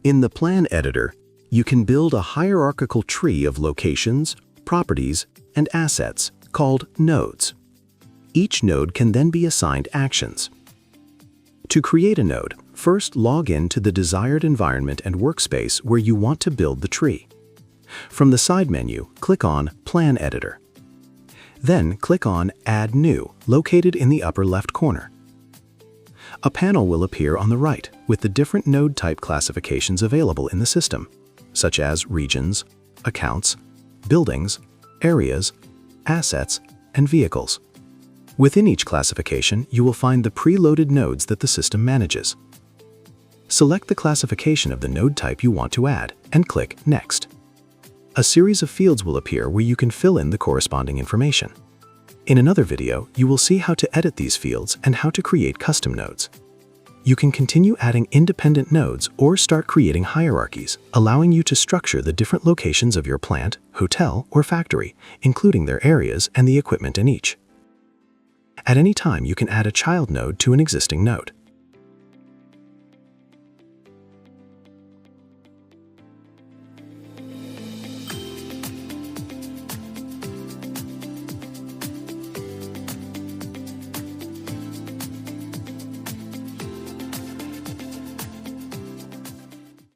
In the plan editor, you can build a hierarchical tree of locations, properties, and assets called nodes. Each node can then be assigned actions. To create a node, first log in to the desired environment and workspace where you want to build the tree. From the side menu, click on Plan Editor. Then click on Add New, located in the upper left corner. A panel will appear on the right with the different node type classifications available in the system, such as regions, accounts, buildings, areas, assets, and vehicles. Within each classification, you will find the preloaded nodes that the system manages. Select the classification of the node type you want to add and click Next. A series of fields will appear where you can fill in the corresponding information. In another video, you will see how to edit these fields and how to create custom nodes. You can continue adding independent nodes or start creating hierarchies, allowing you to structure the different locations of your plant, hotel, or factory, including their areas and the equipment in each. At any time, you can add a child node to an existing node.